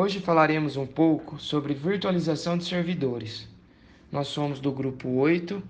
Hoje falaremos um pouco sobre virtualização de servidores. Nós somos do grupo 8,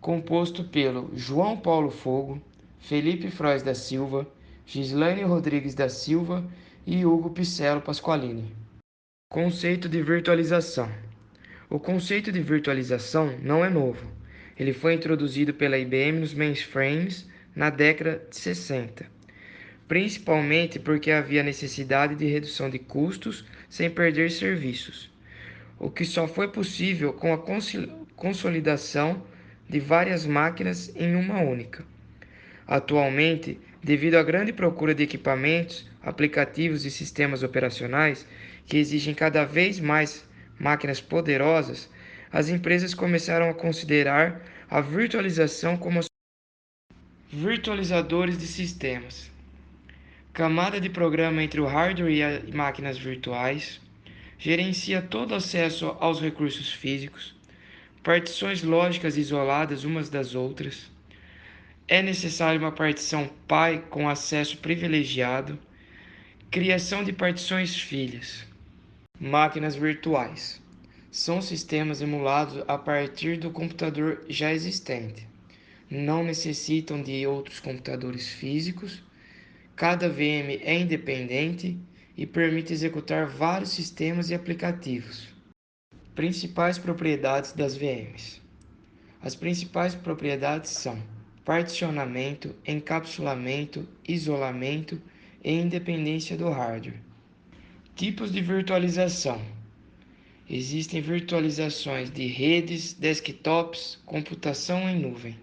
composto pelo João Paulo Fogo, Felipe Frois da Silva, Gislaine Rodrigues da Silva e Hugo Picello Pasqualini. Conceito de virtualização. O conceito de virtualização não é novo. Ele foi introduzido pela IBM nos mainframes na década de 60. Principalmente porque havia necessidade de redução de custos sem perder serviços, o que só foi possível com a consolidação de várias máquinas em uma única. Atualmente, devido à grande procura de equipamentos, aplicativos e sistemas operacionais que exigem cada vez mais máquinas poderosas, as empresas começaram a considerar a virtualização como virtualizadores de sistemas. Camada de programa entre o hardware e as máquinas virtuais, gerencia todo acesso aos recursos físicos, partições lógicas isoladas umas das outras. É necessária uma partição pai com acesso privilegiado, criação de partições filhas. Máquinas virtuais são sistemas emulados a partir do computador já existente. Não necessitam de outros computadores físicos. Cada VM é independente e permite executar vários sistemas e aplicativos. Principais propriedades das VMs. As principais propriedades são particionamento, encapsulamento, isolamento e independência do hardware. Tipos de virtualização. Existem virtualizações de redes, desktops, computação em nuvem.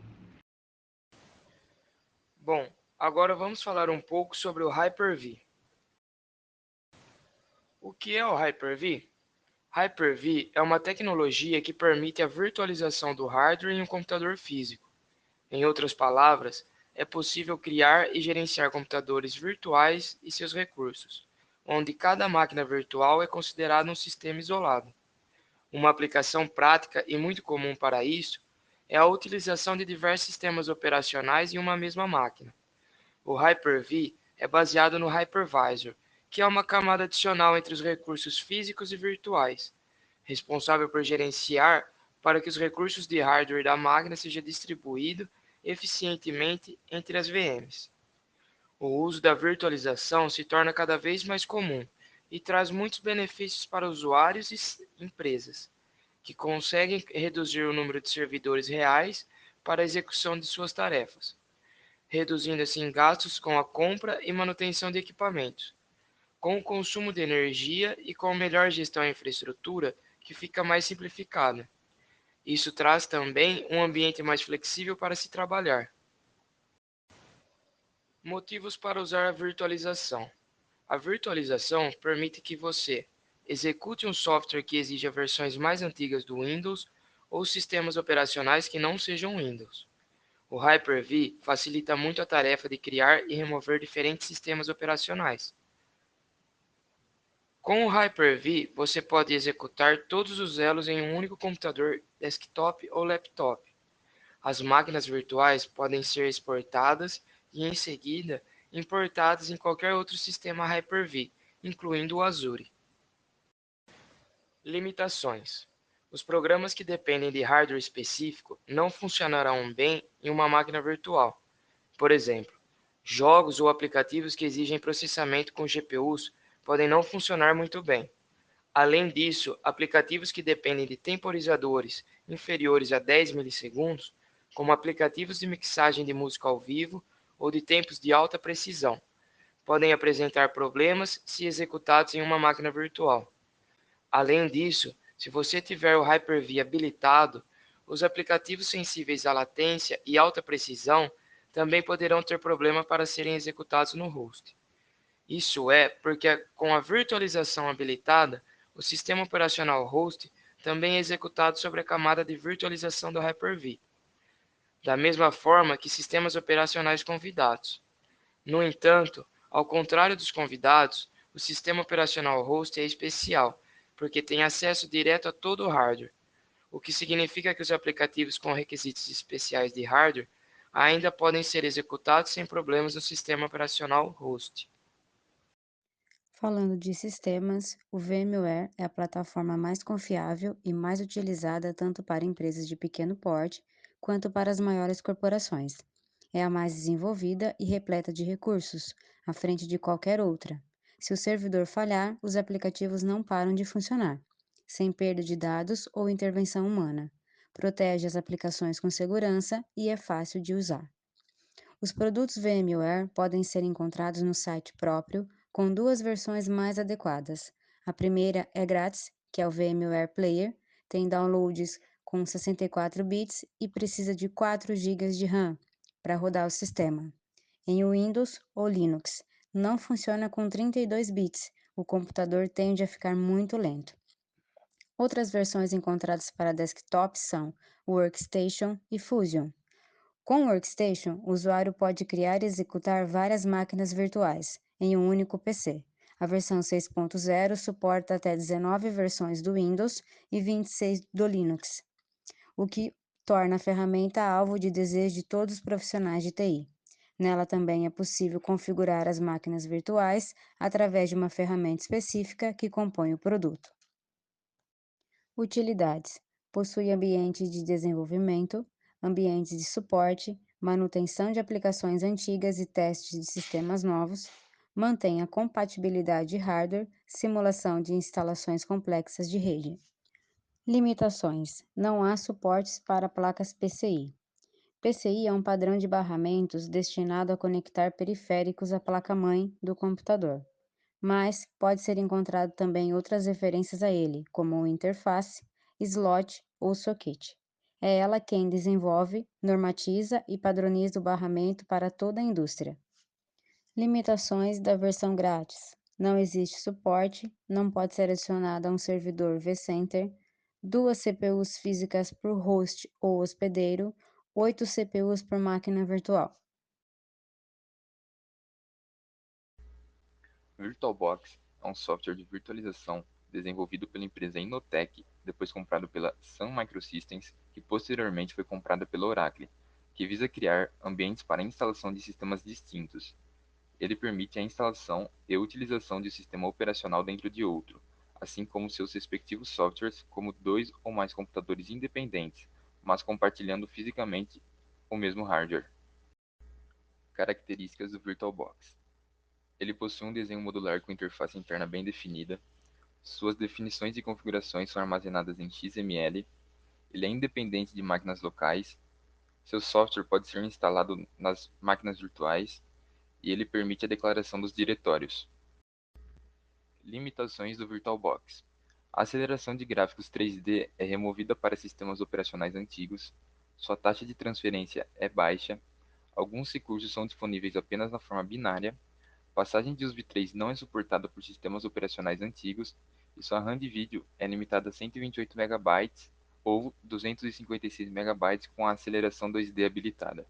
Bom, agora vamos falar um pouco sobre o Hyper-V. O que é o Hyper-V? Hyper-V é uma tecnologia que permite a virtualização do hardware em um computador físico. Em outras palavras, é possível criar e gerenciar computadores virtuais e seus recursos, onde cada máquina virtual é considerada um sistema isolado. Uma aplicação prática e muito comum para isso é a utilização de diversos sistemas operacionais em uma mesma máquina. O Hyper-V é baseado no Hypervisor, que é uma camada adicional entre os recursos físicos e virtuais, responsável por gerenciar para que os recursos de hardware da máquina sejam distribuídos eficientemente entre as VMs. O uso da virtualização se torna cada vez mais comum e traz muitos benefícios para usuários e empresas, que conseguem reduzir o número de servidores reais para a execução de suas tarefas, reduzindo assim gastos com a compra e manutenção de equipamentos, com o consumo de energia e com melhor gestão da infraestrutura, que fica mais simplificada. Isso traz também um ambiente mais flexível para se trabalhar. Motivos para usar a virtualização. A virtualização permite que você execute um software que exija versões mais antigas do Windows ou sistemas operacionais que não sejam Windows. O Hyper-V facilita muito a tarefa de criar e remover diferentes sistemas operacionais. Com o Hyper-V, você pode executar todos os elos em um único computador desktop ou laptop. As máquinas virtuais podem ser exportadas e, em seguida, importadas em qualquer outro sistema Hyper-V, incluindo o Azure. Limitações. Os programas que dependem de hardware específico não funcionarão bem em uma máquina virtual. Por exemplo, jogos ou aplicativos que exigem processamento com GPUs podem não funcionar muito bem. Além disso, aplicativos que dependem de temporizadores inferiores a 10 milissegundos, como aplicativos de mixagem de música ao vivo ou de tempos de alta precisão, podem apresentar problemas se executados em uma máquina virtual. Além disso, se você tiver o Hyper-V habilitado, os aplicativos sensíveis à latência e alta precisão também poderão ter problema para serem executados no host. Isso é porque, com a virtualização habilitada, o sistema operacional host também é executado sobre a camada de virtualização do Hyper-V, da mesma forma que sistemas operacionais convidados. No entanto, ao contrário dos convidados, o sistema operacional host é especial, porque tem acesso direto a todo o hardware, o que significa que os aplicativos com requisitos especiais de hardware ainda podem ser executados sem problemas no sistema operacional host. Falando de sistemas, o VMware é a plataforma mais confiável e mais utilizada tanto para empresas de pequeno porte quanto para as maiores corporações. É a mais desenvolvida e repleta de recursos, à frente de qualquer outra. Se o servidor falhar, os aplicativos não param de funcionar, sem perda de dados ou intervenção humana. Protege as aplicações com segurança e é fácil de usar. Os produtos VMware podem ser encontrados no site próprio, com duas versões mais adequadas. A primeira é grátis, que é o VMware Player, tem downloads com 64 bits e precisa de 4 GB de RAM para rodar o sistema. Em Windows ou Linux, não funciona com 32 bits, o computador tende a ficar muito lento. Outras versões encontradas para desktop são Workstation e Fusion. Com o Workstation, o usuário pode criar e executar várias máquinas virtuais em um único PC. A versão 6.0 suporta até 19 versões do Windows e 26 do Linux, o que torna a ferramenta alvo de desejo de todos os profissionais de TI. Nela também é possível configurar as máquinas virtuais através de uma ferramenta específica que compõe o produto. Utilidades: possui ambientes de desenvolvimento, ambientes de suporte, manutenção de aplicações antigas e testes de sistemas novos, mantém a compatibilidade de hardware, simulação de instalações complexas de rede. Limitações: não há suportes para placas PCI. PCI é um padrão de barramentos destinado a conectar periféricos à placa-mãe do computador, mas pode ser encontrado também outras referências a ele, como interface, slot ou socket. É ela quem desenvolve, normatiza e padroniza o barramento para toda a indústria. Limitações da versão grátis: não existe suporte, não pode ser adicionada a um servidor vCenter, 2 CPUs físicas por host ou hospedeiro, 8 CPUs por máquina virtual. VirtualBox é um software de virtualização desenvolvido pela empresa Inotec, depois comprado pela Sun Microsystems, que posteriormente foi comprada pela Oracle, que visa criar ambientes para a instalação de sistemas distintos. Ele permite a instalação e utilização de um sistema operacional dentro de outro, assim como seus respectivos softwares, como dois ou mais computadores independentes, mas compartilhando fisicamente o mesmo hardware. Características do VirtualBox: ele possui um desenho modular com interface interna bem definida. Suas definições e configurações são armazenadas em XML. Ele é independente de máquinas locais. Seu software pode ser instalado nas máquinas virtuais e ele permite a declaração dos diretórios. Limitações do VirtualBox: a aceleração de gráficos 3D é removida para sistemas operacionais antigos. Sua taxa de transferência é baixa. Alguns recursos são disponíveis apenas na forma binária. Passagem de USB3 não é suportada por sistemas operacionais antigos e sua RAM de vídeo é limitada a 128 MB ou 256 MB com a aceleração 2D habilitada.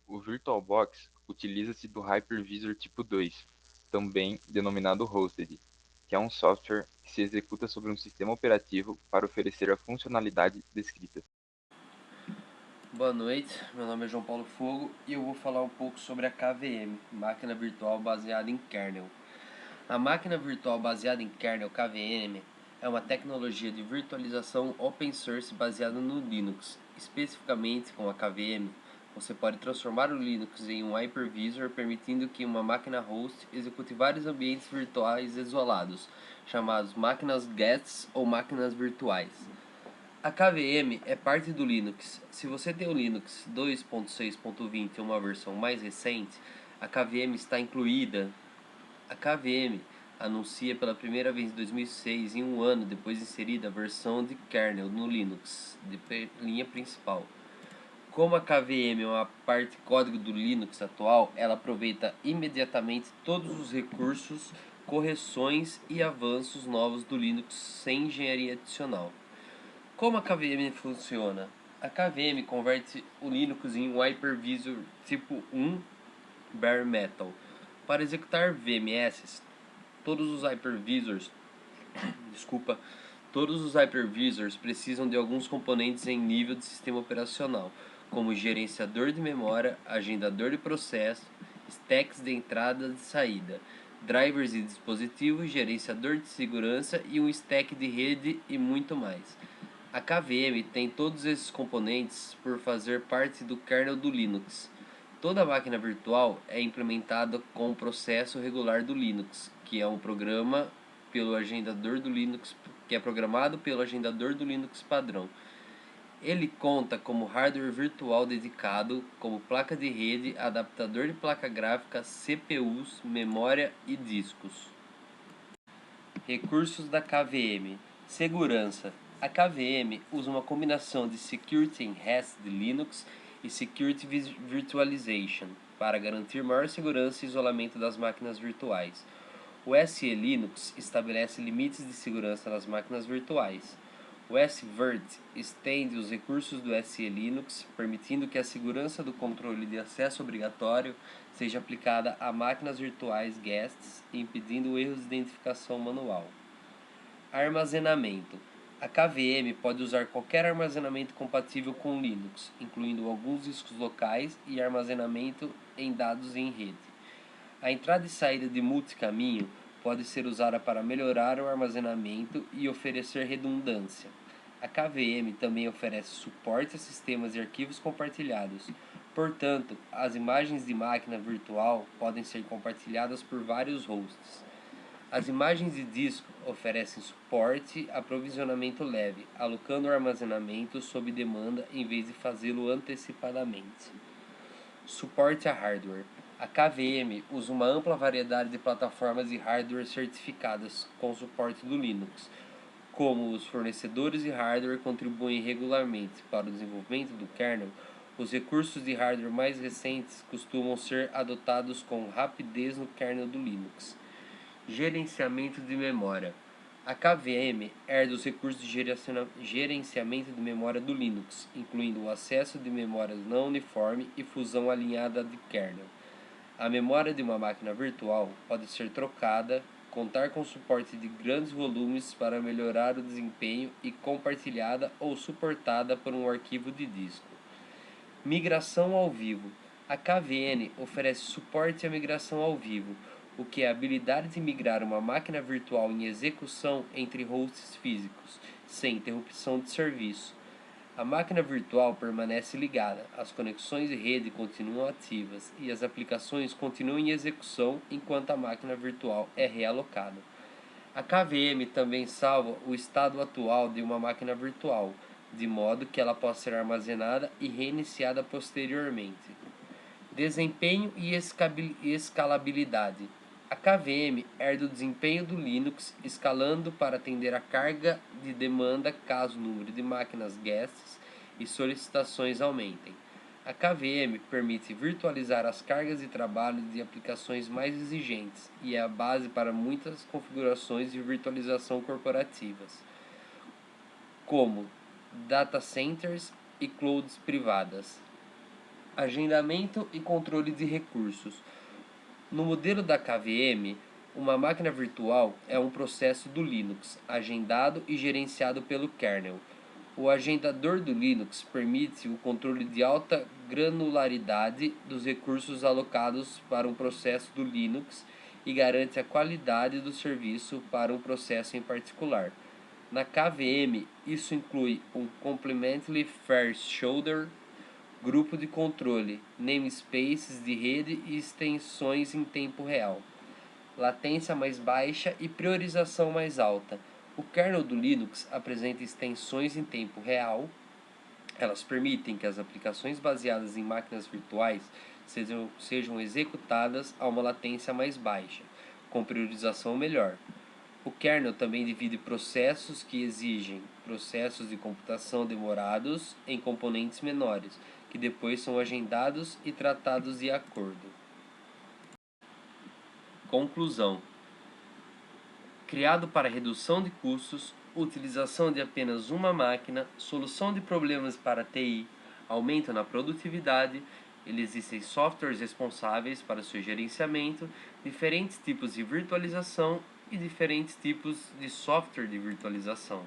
O VirtualBox utiliza-se do Hypervisor tipo 2, também denominado Hosted, que é um software que se executa sobre um sistema operativo para oferecer a funcionalidade descrita. Boa noite, meu nome é João Paulo Fogo e eu vou falar um pouco sobre a KVM, máquina virtual baseada em kernel. A máquina virtual baseada em kernel KVM é uma tecnologia de virtualização open source baseada no Linux. Especificamente com a KVM, você pode transformar o Linux em um hypervisor, permitindo que uma máquina host execute vários ambientes virtuais isolados, chamados máquinas guests ou máquinas virtuais. A KVM é parte do Linux. Se você tem o Linux 2.6.20 ou uma versão mais recente, a KVM está incluída. A KVM anuncia pela primeira vez em 2006, em um ano depois de inserida a versão de kernel no Linux, de linha principal. Como a KVM é uma parte código do Linux atual, ela aproveita imediatamente todos os recursos, correções e avanços novos do Linux sem engenharia adicional. Como a KVM funciona? A KVM converte o Linux em um hypervisor tipo 1 bare metal. Para executar VMS, todos os hypervisors, desculpa, todos os hypervisors precisam de alguns componentes em nível de sistema operacional, como gerenciador de memória, agendador de processo, stacks de entrada e saída, drivers de dispositivos, gerenciador de segurança e um stack de rede e muito mais. A KVM tem todos esses componentes por fazer parte do kernel do Linux. Toda máquina virtual é implementada com o processo regular do Linux, que é programado pelo agendador do Linux padrão. Ele conta como hardware virtual dedicado, como placa de rede, adaptador de placa gráfica, CPUs, memória e discos. Recursos da KVM. Segurança. A KVM usa uma combinação de Security Enhanced Linux e Security Virtualization para garantir maior segurança e isolamento das máquinas virtuais. O SE Linux estabelece limites de segurança nas máquinas virtuais. O SVirt estende os recursos do SE Linux, permitindo que a segurança do controle de acesso obrigatório seja aplicada a máquinas virtuais guests, impedindo erros de identificação manual. Armazenamento. A KVM pode usar qualquer armazenamento compatível com Linux, incluindo alguns discos locais e armazenamento em dados em rede. A entrada e saída de multicaminho pode ser usada para melhorar o armazenamento e oferecer redundância. A KVM também oferece suporte a sistemas de arquivos compartilhados. Portanto, as imagens de máquina virtual podem ser compartilhadas por vários hosts. As imagens de disco oferecem suporte a aprovisionamento leve, alocando o armazenamento sob demanda em vez de fazê-lo antecipadamente. Suporte a hardware. A KVM usa uma ampla variedade de plataformas de hardware certificadas com suporte do Linux. Como os fornecedores de hardware contribuem regularmente para o desenvolvimento do kernel, os recursos de hardware mais recentes costumam ser adotados com rapidez no kernel do Linux. Gerenciamento de memória. A KVM herda os recursos de gerenciamento de memória do Linux, incluindo o acesso de memórias não uniforme e fusão alinhada de kernel. A memória de uma máquina virtual pode ser trocada, contar com suporte de grandes volumes para melhorar o desempenho e compartilhada ou suportada por um arquivo de disco. Migração ao vivo. A KVM oferece suporte à migração ao vivo, o que é a habilidade de migrar uma máquina virtual em execução entre hosts físicos, sem interrupção de serviço. A máquina virtual permanece ligada, as conexões de rede continuam ativas e as aplicações continuam em execução enquanto a máquina virtual é realocada. A KVM também salva o estado atual de uma máquina virtual, de modo que ela possa ser armazenada e reiniciada posteriormente. Desempenho e escalabilidade. A KVM herda o desempenho do Linux, escalando para atender a carga de demanda caso o número de máquinas guests e solicitações aumentem. A KVM permite virtualizar as cargas de trabalho de aplicações mais exigentes e é a base para muitas configurações de virtualização corporativas, como data centers e clouds privadas. Agendamento e controle de recursos. No modelo da KVM, uma máquina virtual é um processo do Linux, agendado e gerenciado pelo kernel. O agendador do Linux permite o controle de alta granularidade dos recursos alocados para um processo do Linux e garante a qualidade do serviço para um processo em particular. Na KVM, isso inclui um Complementary First Shoulder, grupo de controle, namespaces de rede e extensões em tempo real, latência mais baixa e priorização mais alta. O kernel do Linux apresenta extensões em tempo real. Elas permitem que as aplicações baseadas em máquinas virtuais sejam executadas a uma latência mais baixa, com priorização melhor. O kernel também divide processos que exigem processos de computação demorados em componentes menores, que depois são agendados e tratados de acordo. Conclusão. Criado para redução de custos, utilização de apenas uma máquina, solução de problemas para TI, aumento na produtividade, existem softwares responsáveis para seu gerenciamento, diferentes tipos de virtualização e diferentes tipos de software de virtualização.